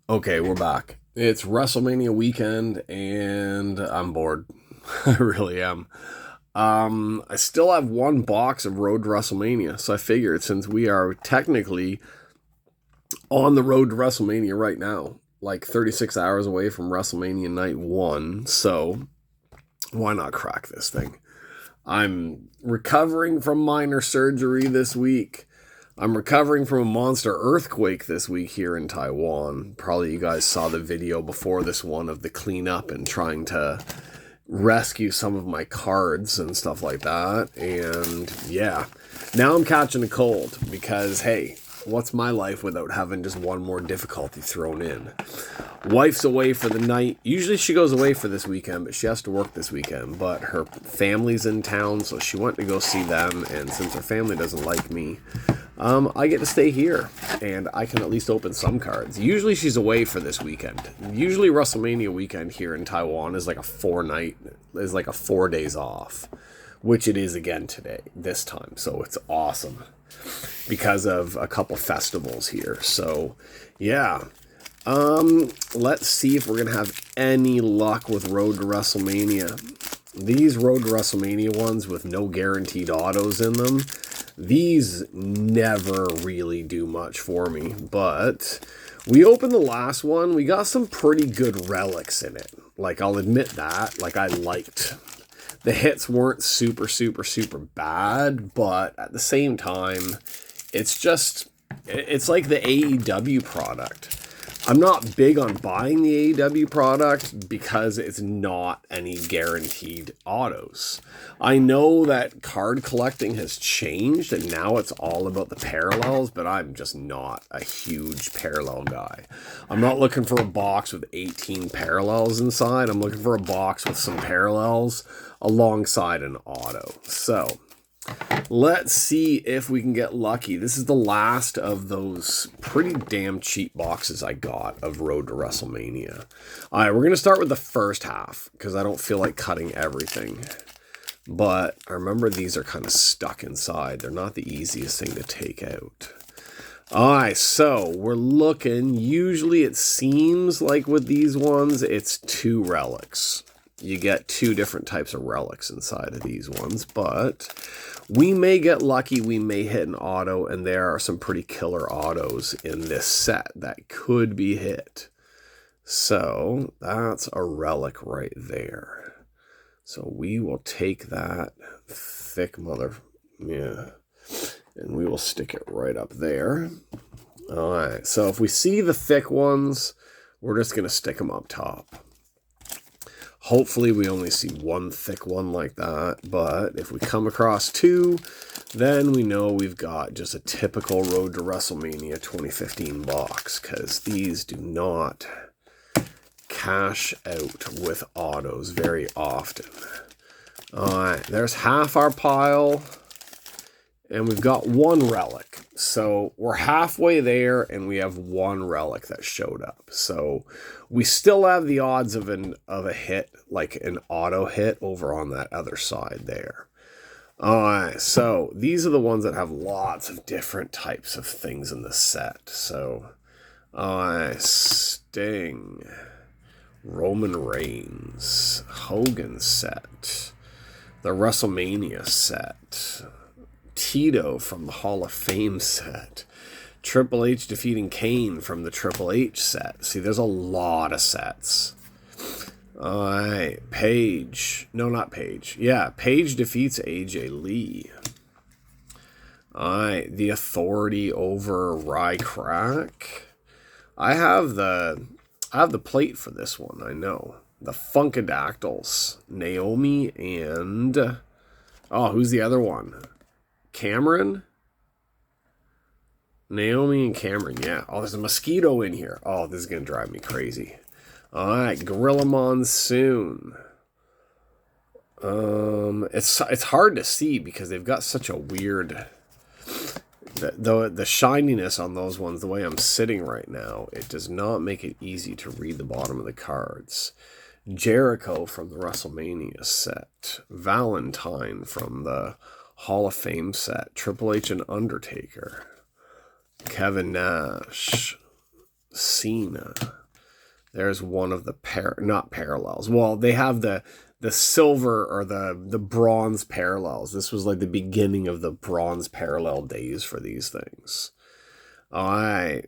Okay, we're back. It's WrestleMania weekend, and I'm bored. I really am. I still have one box of Road to WrestleMania, so I figured since we are technically on the road to WrestleMania right now, like 36 hours away from WrestleMania Night 1, so why not crack this thing? I'm recovering from minor surgery this week. I'm recovering from a monster earthquake this week here in Taiwan. Probably you guys saw the video before this one of the cleanup and trying to rescue some of my cards and stuff like that. And yeah, now I'm catching a cold because, hey, what's my life without having just one more difficulty thrown in? Wife's away for the night. Usually she goes away for this weekend, but she has to work this weekend. But her family's in town, so she went to go see them. And since her family doesn't like me, I get to stay here, and I can at least open some cards. Usually she's away for this weekend. Usually WrestleMania weekend here in Taiwan is like a 4 days off, which it is again this time. So it's awesome because of a couple festivals here. So yeah, let's see if we're gonna have any luck with Road to WrestleMania. These Road to WrestleMania ones with no guaranteed autos in them, these never really do much for me. But we opened the last one. We got some pretty good relics in it. Like, I'll admit that. Like, I liked. The hits weren't super, super, super bad. But at the same time, it's like the AEW product. I'm not big on buying the AEW product because it's not any guaranteed autos. I know that card collecting has changed and now it's all about the parallels, but I'm just not a huge parallel guy. I'm not looking for a box with 18 parallels inside. I'm looking for a box with some parallels alongside an auto. So let's see if we can get lucky. This is the last of those pretty damn cheap boxes I got of Road to WrestleMania. All right, we're going to start with the first half because I don't feel like cutting everything. But I remember these are kind of stuck inside. They're not the easiest thing to take out. All right, so we're looking. Usually it seems like with these ones, it's 2 relics. You get 2 different types of relics inside of these ones, but we may get lucky, we may hit an auto, and there are some pretty killer autos in this set that could be hit. So that's a relic right there. So we will take that thick and we will stick it right up there. All right, so if we see the thick ones, we're just going to stick them up top. Hopefully we only see one thick one like that, but if we come across 2, then we know we've got just a typical Road to WrestleMania 2015 box, because these do not cash out with autos very often. Alright, there's half our pile, and we've got 1 relic. So we're halfway there, and we have 1 relic that showed up. So we still have the odds of a hit, like an auto hit, over on that other side there. Alright, so these are the ones that have lots of different types of things in the set. So, Sting, Roman Reigns, Hogan set, the WrestleMania set, Tito from the Hall of Fame set, Triple H defeating Kane from the Triple H set. See, there's a lot of sets. Alright, Paige. No, not Paige. Yeah, Paige defeats AJ Lee. Alright, the Authority over Rycrack. I have the plate for this one, I know. The Funkadactyls. Naomi and... Oh, who's the other one? Cameron? Naomi and Cameron, yeah. Oh, there's a mosquito in here. Oh, this is going to drive me crazy. Alright, Gorilla Monsoon. It's hard to see because they've got such a weird... The shininess on those ones, the way I'm sitting right now, it does not make it easy to read the bottom of the cards. Jericho from the WrestleMania set. Valentine from the Hall of Fame set. Triple H and Undertaker. Kevin Nash. Cena. There's one of the not parallels. Well, they have the silver or the bronze parallels. This was like the beginning of the bronze parallel days for these things. All right.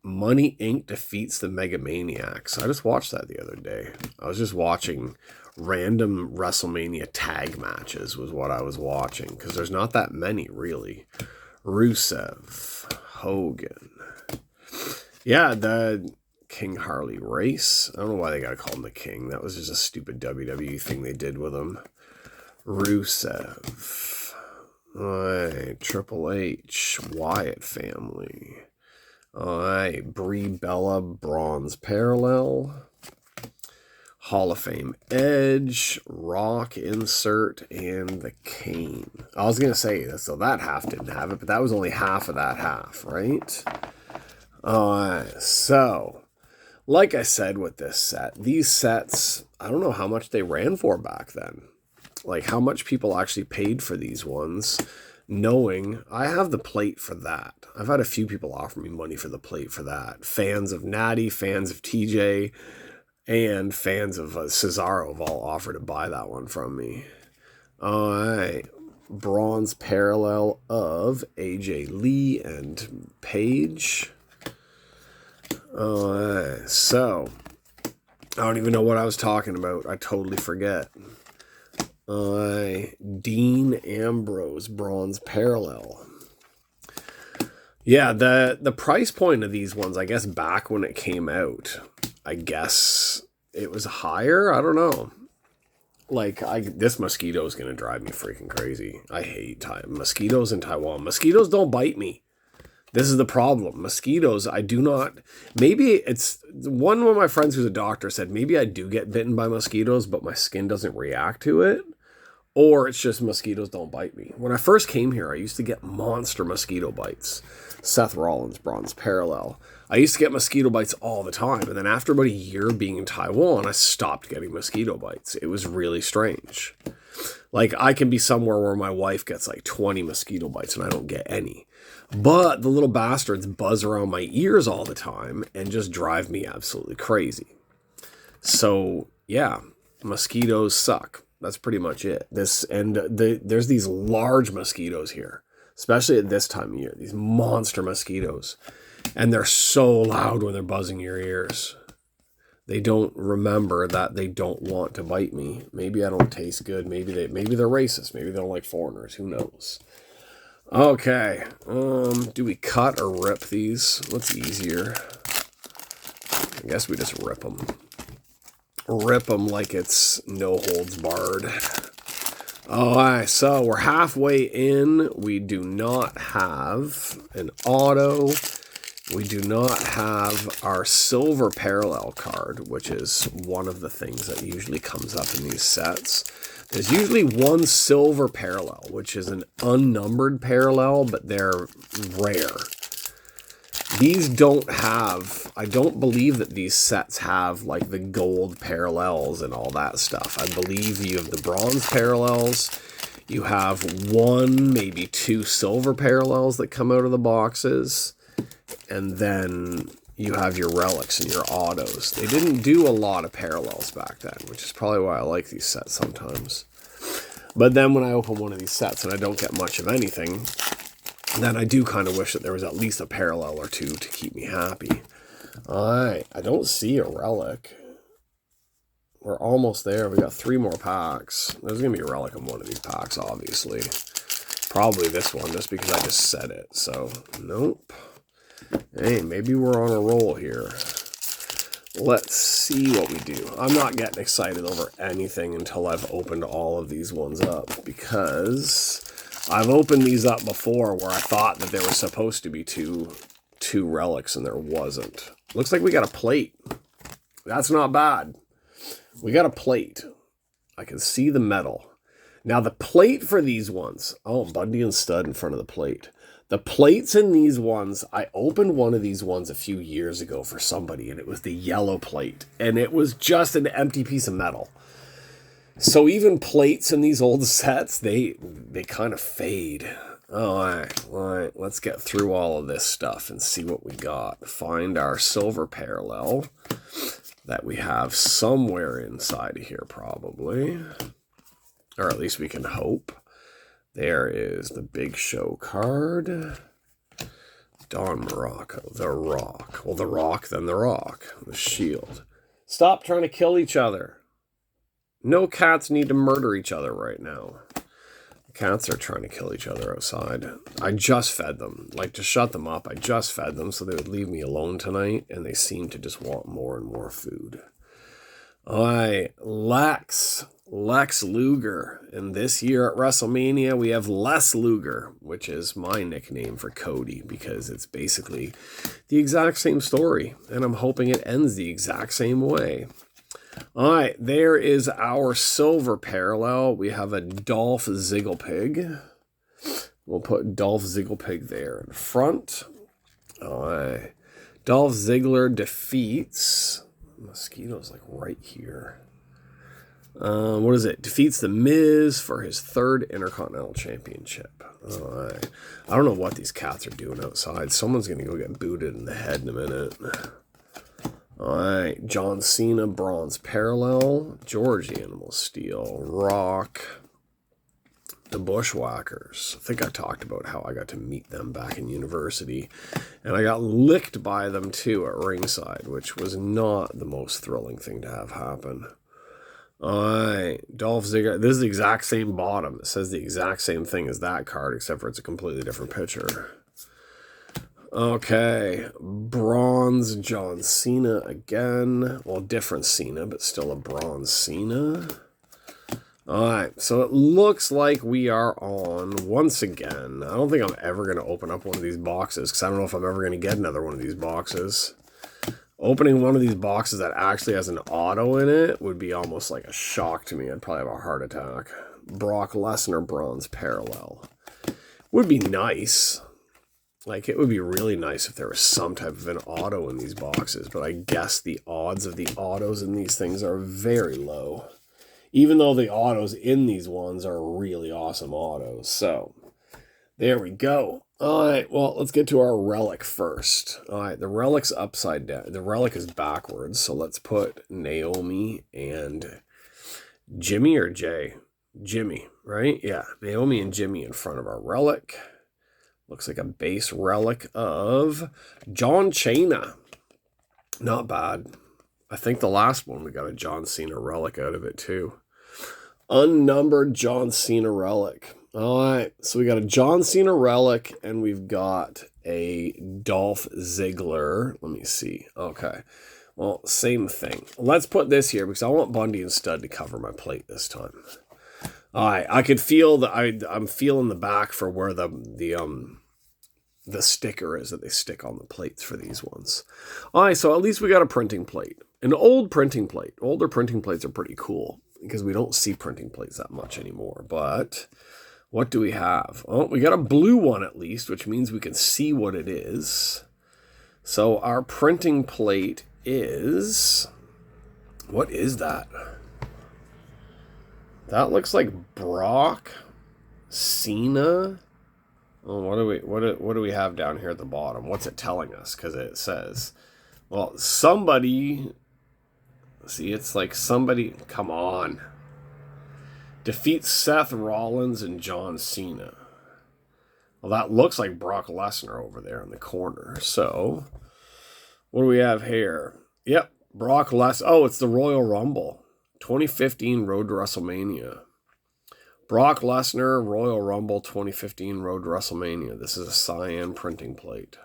Money Inc. defeats the Megamaniacs. I just watched that the other day. I was just watching random WrestleMania tag matches was what I was watching, because there's not that many, really. Rusev, Hogan. Yeah, the King Harley Race. I don't know why they got to call him the King. That was just a stupid WWE thing they did with him. Rusev. Alright, Triple H, Wyatt family. Alright, Brie Bella, bronze parallel. Hall of Fame Edge, Rock insert, and the Kane. I was going to say, so that half didn't have it, but that was only half of that half, right? So, like I said with this set, these sets, I don't know how much they ran for back then. Like how much people actually paid for these ones, knowing I have the plate for that. I've had a few people offer me money for the plate for that. Fans of Natty, fans of TJ, and fans of Cesaro have all offered to buy that one from me. Alright. Bronze parallel of AJ Lee and Paige. Alright. So, I don't even know what I was talking about. I totally forget. Dean Ambrose, bronze parallel. Yeah, the price point of these ones, I guess back when it came out, I guess it was higher. I don't know. Like, this mosquito is going to drive me freaking crazy. I hate mosquitoes in Taiwan. Mosquitoes don't bite me. This is the problem. Mosquitoes, I do not... Maybe it's... One of my friends who's a doctor said, maybe I do get bitten by mosquitoes, but my skin doesn't react to it. Or it's just mosquitoes don't bite me. When I first came here, I used to get monster mosquito bites. Seth Rollins, bronze parallel. I used to get mosquito bites all the time. And then after about a year being in Taiwan, I stopped getting mosquito bites. It was really strange. Like, I can be somewhere where my wife gets like 20 mosquito bites and I don't get any. But the little bastards buzz around my ears all the time and just drive me absolutely crazy. So, yeah, mosquitoes suck. That's pretty much it. There's these large mosquitoes here, especially at this time of year, these monster mosquitoes. And they're so loud when they're buzzing your ears. They don't remember that they don't want to bite me. Maybe I don't taste good. Maybe they're racist. Maybe they don't like foreigners. Who knows? Okay. Do we cut or rip these? What's easier? I guess we just rip them. Rip them like it's no holds barred. Alright, so we're halfway in. We do not have an auto. We do not have our silver parallel card, which is one of the things that usually comes up in these sets. There's usually one silver parallel, which is an unnumbered parallel, but they're rare. These don't have, I don't believe that these sets have like the gold parallels and all that stuff. I believe you have the bronze parallels. You have one, maybe two silver parallels that come out of the boxes. And then you have your relics and your autos. They didn't do a lot of parallels back then, which is probably why I like these sets sometimes. But then when I open one of these sets and I don't get much of anything, then I do kind of wish that there was at least a parallel or two to keep me happy. Alright, I don't see a relic. We're almost there. We got 3 more packs. There's going to be a relic in one of these packs, obviously. Probably this one, just because I just said it. So, nope. Hey, maybe we're on a roll here. Let's see what we do. I'm not getting excited over anything until I've opened all of these ones up, because I've opened these up before where I thought that there was supposed to be two relics and there wasn't. Looks like we got a plate. That's not bad. We got a plate. I can see the metal. Now the plate for these ones, oh, Bundy and Stud in front of the plate. The plates in these ones, I opened one of these ones a few years ago for somebody, and it was the yellow plate, and it was just an empty piece of metal. So even plates in these old sets, they kind of fade. All right, let's get through all of this stuff and see what we got. Find our silver parallel that we have somewhere inside of here probably. Or at least we can hope. There is the Big Show card. Don Morocco, The Rock. Well, The Rock, then The Rock. The Shield. Stop trying to kill each other. No cats need to murder each other right now. Cats are trying to kill each other outside. I just fed them. Like, to shut them up, I just fed them so they would leave me alone tonight, and they seem to just want more and more food. All right, Lex Luger. And this year at WrestleMania, we have Les Luger, which is my nickname for Cody, because it's basically the exact same story, and I'm hoping it ends the exact same way. All right, there is our silver parallel. We have a Dolph Zigglepig. We'll put Dolph Zigglepig there in front. All right. Dolph Ziggler defeats... Mosquito's like right here. What is it? Defeats The Miz for his 3rd Intercontinental Championship. All right. I don't know what these cats are doing outside. Someone's going to go get booted in the head in a minute. All right, John Cena, Bronze Parallel, George the Animal Steel, Rock, the Bushwhackers. I think I talked about how I got to meet them back in university, and I got licked by them too at ringside, which was not the most thrilling thing to have happen. All right, Dolph Ziggler. This is the exact same bottom. It says the exact same thing as that card, except for it's a completely different picture. Okay, bronze John Cena again. Well, different Cena, but still a bronze Cena. All right, so it looks like we are on, once again, I don't think I'm ever going to open up one of these boxes, because I don't know if I'm ever going to get another one of these boxes. Opening one of these boxes that actually has an auto in it would be almost like a shock to me. I'd probably have a heart attack. Brock Lesnar Bronze Parallel. Would be nice. Like, it would be really nice if there was some type of an auto in these boxes, but I guess the odds of the autos in these things are very low. Even though the autos in these ones are really awesome autos. So, there we go. All right, well, let's get to our relic first. All right, the relic's upside down. The relic is backwards, so let's put Naomi and Jimmy or Jay? Jimmy, right? Yeah, Naomi and Jimmy in front of our relic. Looks like a base relic of John Cena. Not bad. I think the last one we got a John Cena relic out of it too. Unnumbered John Cena relic. All right, so we got a John Cena relic and we've got a Dolph Ziggler. Let me see. Okay, well, same thing. Let's put this here because I want Bundy and Stud to cover my plate this time. All right, I could feel that I'm feeling the back for where the sticker is that they stick on the plates for these ones. All right, so at least we got a printing plate. An old printing plate. Older printing plates are pretty cool because we don't see printing plates that much anymore. But what do we have? Oh, we got a blue one at least, which means we can see what it is. So our printing plate is... What is that? That looks like Brock, Cena. Oh, what do we have down here at the bottom? What's it telling us? Because it says, well, somebody. See, it's like somebody. Come on. Defeats Seth Rollins and John Cena. Well, that looks like Brock Lesnar over there in the corner. So, what do we have here? Yep, Brock Lesnar. Oh, it's the Royal Rumble. 2015 Road to WrestleMania. Brock Lesnar, Royal Rumble 2015 Road to WrestleMania. This is a cyan printing plate.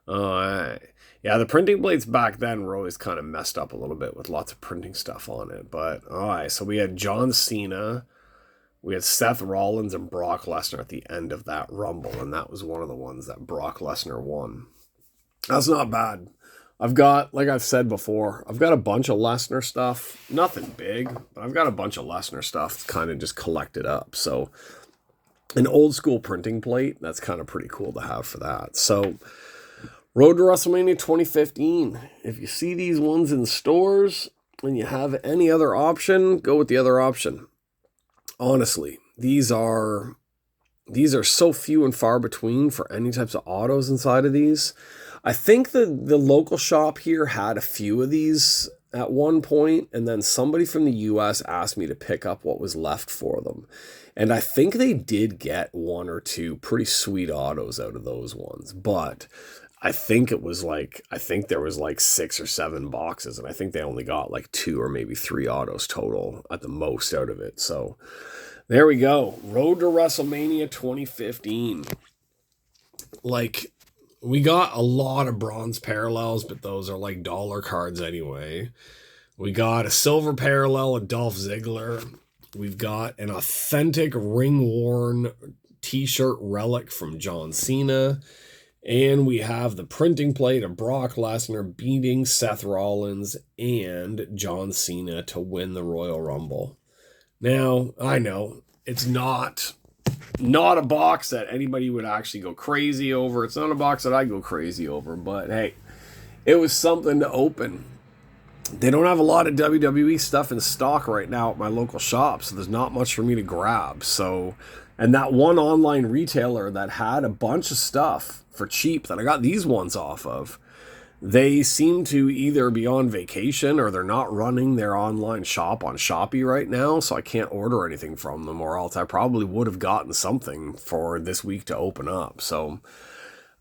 Alright. Yeah, the printing plates back then were always kind of messed up a little bit with lots of printing stuff on it. But, alright, so we had John Cena, we had Seth Rollins and Brock Lesnar at the end of that Rumble. And that was one of the ones that Brock Lesnar won. That's not bad. I've got, like I've said before, I've got a bunch of Lesnar stuff. Nothing big, but I've got a bunch of Lesnar stuff kind of just collected up. So an old school printing plate, that's kind of pretty cool to have for that. So Road to WrestleMania 2015. If you see these ones in stores and you have any other option, go with the other option. Honestly, these are these are so few and far between for any types of autos inside of these. I think the local shop here had a few of these at one point, and then somebody from the US asked me to pick up what was left for them. And I think they did get one or two pretty sweet autos out of those ones, but I think there was like 6 or 7 boxes, and I think they only got like 2 or maybe 3 autos total at the most out of it. So there we go. Road to WrestleMania 2015. Like, we got a lot of bronze parallels, but those are like dollar cards anyway. We got a silver parallel of Dolph Ziggler. We've got an authentic ring-worn t-shirt relic from John Cena. And we have the printing plate of Brock Lesnar beating Seth Rollins and John Cena to win the Royal Rumble. Now, I know it's not a box that anybody would actually go crazy over. It's not a box that I go crazy over, but hey, it was something to open. They don't have a lot of WWE stuff in stock right now at my local shop, so there's not much for me to grab. So, and that one online retailer that had a bunch of stuff for cheap that I got these ones off of, they seem to either be on vacation or they're not running their online shop on Shopee right now, so I can't order anything from them, or else I probably would have gotten something for this week to open up. So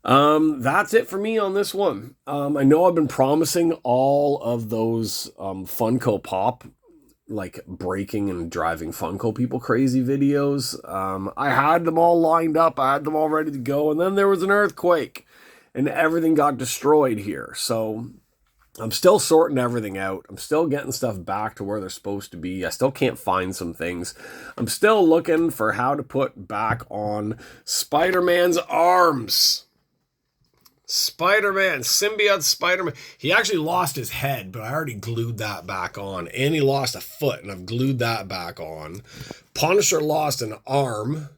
that's it for me on this one. I know I've been promising all of those Funko Pop, like breaking and driving Funko people crazy videos. I had them all lined up. I had them all ready to go, and then there was an earthquake and everything got destroyed here. So I'm still sorting everything out. I'm still getting stuff back to where they're supposed to be. I still can't find some things. I'm still looking for how to put back on Spider-Man's arms. Spider-Man, symbiote Spider-Man. He actually lost his head, but I already glued that back on. And he lost a foot, and I've glued that back on. Punisher lost an arm,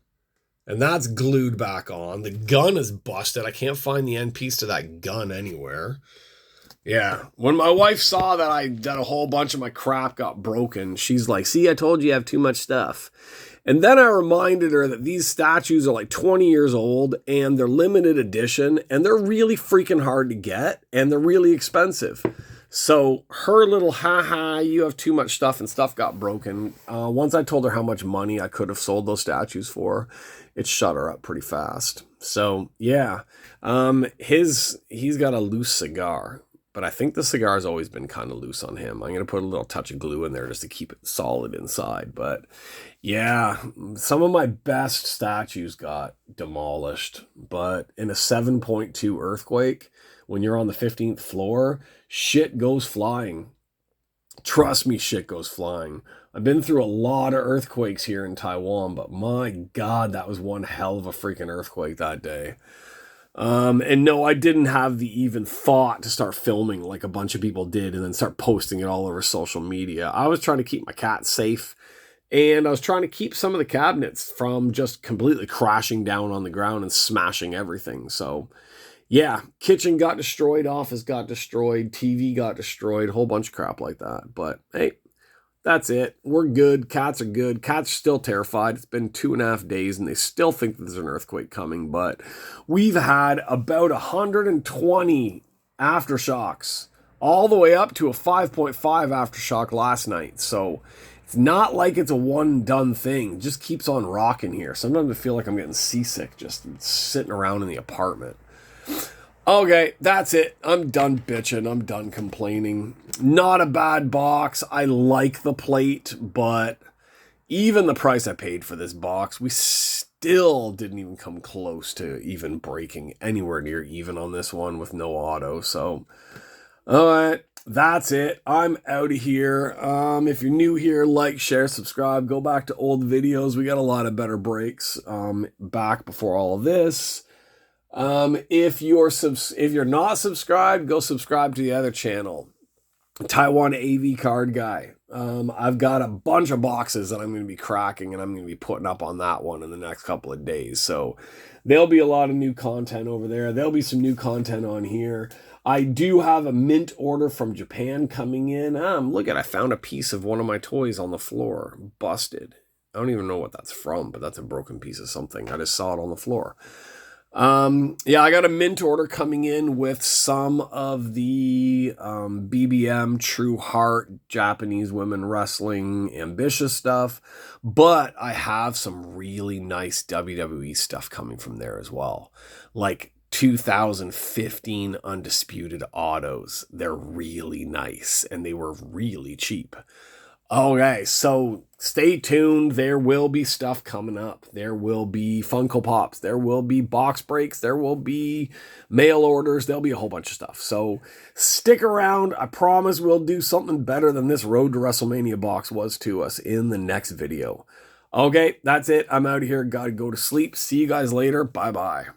and that's glued back on. The gun is busted. I can't find the end piece to that gun anywhere. Yeah. When my wife saw that a whole bunch of my crap got broken, she's like, see, I told you have too much stuff. And then I reminded her that these statues are like 20 years old and they're limited edition and they're really freaking hard to get and they're really expensive. So her little you have too much stuff and stuff got broken. Once I told her how much money I could have sold those statues for, it shut her up pretty fast. So yeah, he's got a loose cigar, but I think the cigar has always been kind of loose on him. I'm going to put a little touch of glue in there just to keep it solid inside. But yeah, some of my best statues got demolished, but in a 7.2 earthquake, when you're on the 15th floor, shit goes flying. Trust me, shit goes flying. I've been through a lot of earthquakes here in Taiwan, but my God, that was one hell of a freaking earthquake that day. And no, I didn't have the even thought to start filming like a bunch of people did and then start posting it all over social media. I was trying to keep my cat safe, and I was trying to keep some of the cabinets from just completely crashing down on the ground and smashing everything. So yeah, kitchen got destroyed, office got destroyed, TV got destroyed, a whole bunch of crap like that. But hey, that's it. We're good. Cats are good. Cats are still terrified. It's been 2.5 days and they still think that there's an earthquake coming. But we've had about 120 aftershocks, all the way up to a 5.5 aftershock last night. So it's not like it's a one done thing. It just keeps on rocking here. Sometimes I feel like I'm getting seasick just sitting around in the apartment. Okay, that's it. I'm done bitching. I'm done complaining. Not a bad box. I like the plate, but even the price I paid for this box, we still didn't even come close to even breaking anywhere near even on this one with no auto. So, all right, that's it. I'm out of here. If you're new here, like, share, subscribe. Go back to old videos. We got a lot of better breaks back before all of this. If you're not subscribed, go subscribe to the other channel, Taiwan AV Card Guy. I've got a bunch of boxes that I'm going to be cracking and I'm going to be putting up on that one in the next couple of days. So there'll be a lot of new content over there. There'll be some new content on here. I do have a mint order from Japan coming in. Look I found a piece of one of my toys on the floor. Busted. I don't even know what that's from, but that's a broken piece of something. I just saw it on the floor. Yeah, I got a mint order coming in with some of the BBM True Heart Japanese women wrestling ambitious stuff, but I have some really nice WWE stuff coming from there as well. Like 2015 Undisputed Autos. They're really nice and they were really cheap. Okay, so stay tuned. There will be stuff coming up. There will be Funko Pops. There will be box breaks. There will be mail orders. There'll be a whole bunch of stuff. So stick around. I promise we'll do something better than this Road to WrestleMania box was to us in the next video. Okay, that's it. I'm out of here. Gotta go to sleep. See you guys later. Bye-bye.